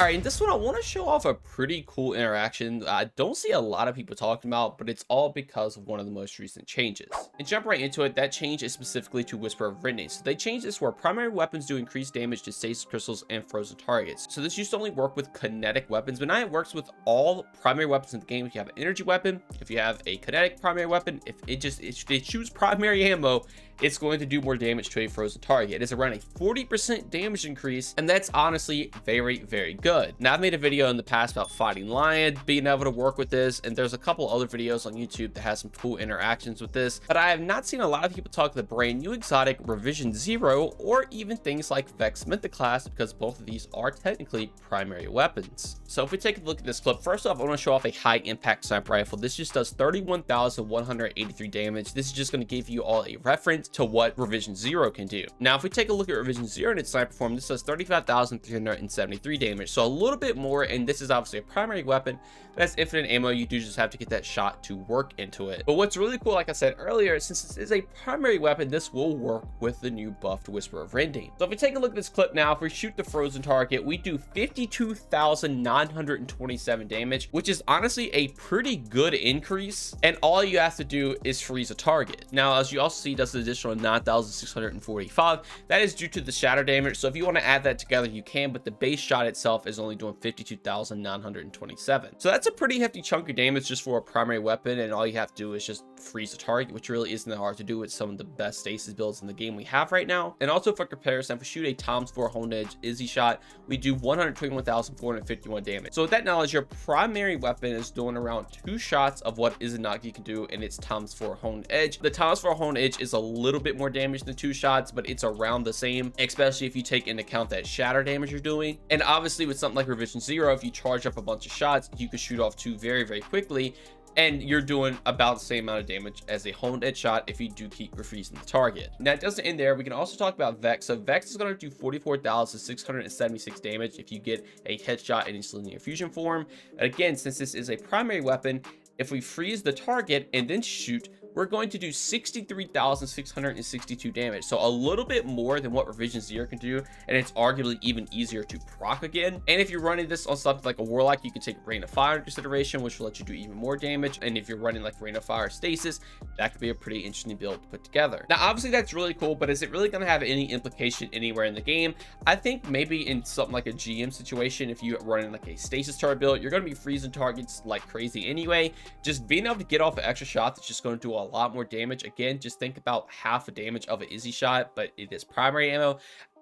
All right, in this one, I want to show off a pretty cool interaction that I don't see a lot of people talking about, but it's all because of one of the most recent changes. And jump right into it, that change is specifically to Whisper of Rending. So they changed this where primary weapons do increased damage to stasis crystals and frozen targets. So this used to only work with kinetic weapons, but now it works with all primary weapons in the game. If you have an energy weapon, if you have a kinetic primary weapon, if it shoots primary ammo, it's going to do more damage to a frozen target. It is around a 40% damage increase, and that's honestly very, very good. Now, I've made a video in the past about fighting Lion, being able to work with this, and there's a couple other videos on YouTube that has some cool interactions with this, but I have not seen a lot of people talk the brand new exotic Revision Zero, or even things like Vex Class, because both of these are technically primary weapons. So if we take a look at this clip, first off, I want to show off a high impact sniper rifle. This just does 31,183 damage. This is just going to give you all a reference to what Revision Zero can do. Now, if we take a look at Revision Zero and its sniper form, this does 35,373 damage, so a little bit more, and this is obviously a primary weapon that has infinite ammo. You do just have to get that shot to work into it. But what's really cool, like I said earlier, since this is a primary weapon, this will work with the new buffed Whisper of Rending. So if we take a look at this clip now, if we shoot the frozen target, we do 52,927 damage, which is honestly a pretty good increase, and all you have to do is freeze a target. Now, as you also see, does an additional 9,645. That is due to the shatter damage, so if you want to add that together, you can, but the base shot itself is only doing 52,927. So that's a pretty hefty chunk of damage just for a primary weapon, and all you have to do is just freeze the target, which really isn't that hard to do with some of the best stasis builds in the game we have right now. And also for comparison, if we shoot a ×4 honed edge Izzy shot, we do 121,451 damage. So with that knowledge, your primary weapon is doing around 2 shots of what Izanagi can do in its ×4 honed edge. The ×4 honed edge is a little bit more damage than 2 shots, but it's around the same, especially if you take into account that shatter damage you're doing. And obviously with something like Revision Zero, if you charge up a bunch of shots, you can shoot off 2 very, very quickly, and you're doing about the same amount of damage as a honed edge shot if you do keep refreezing the target. Now, it doesn't end there. We can also talk about Vex. So Vex is going to do 44,676 damage if you get a headshot in its linear fusion form. And again, since this is a primary weapon, if we freeze the target and then shoot, we're going to do 63,662 damage. So a little bit more than what Revision Zero can do, and it's arguably even easier to proc again. And if you're running this on something like a Warlock, you can take Rain of Fire into consideration, which will let you do even more damage. And if you're running like Rain of Fire Stasis, that could be a pretty interesting build to put together. Now, obviously that's really cool, but is it really going to have any implication anywhere in the game? I think maybe in something like a GM situation, if you're running like a Stasis turret build, you're going to be freezing targets like crazy anyway. Just being able to get off an extra shot that's just going to do a lot more damage. Again, just think about half the damage of an Izzy shot, but it is primary ammo.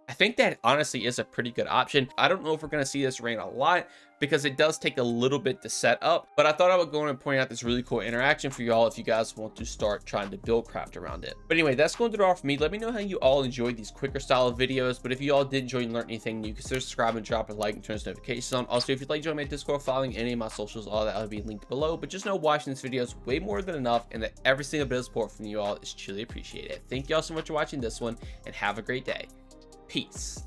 I think that honestly is a pretty good option. I don't know if we're going to see this rain a lot because it does take a little bit to set up, but I thought I would go in and point out this really cool interaction for y'all if you guys want to start trying to build craft around it. But anyway, that's going to do it all for me. Let me know how you all enjoyed these quicker style of videos, but if you all did enjoy and learn anything new, consider subscribing, drop a like, and turn those notifications on. Also, if you'd like to join my Discord, following any of my socials, all that will be linked below. But just know watching this video is way more than enough, and that every single bit of support from you all is truly appreciated. Thank you all so much for watching this one, and have a great day. Peace.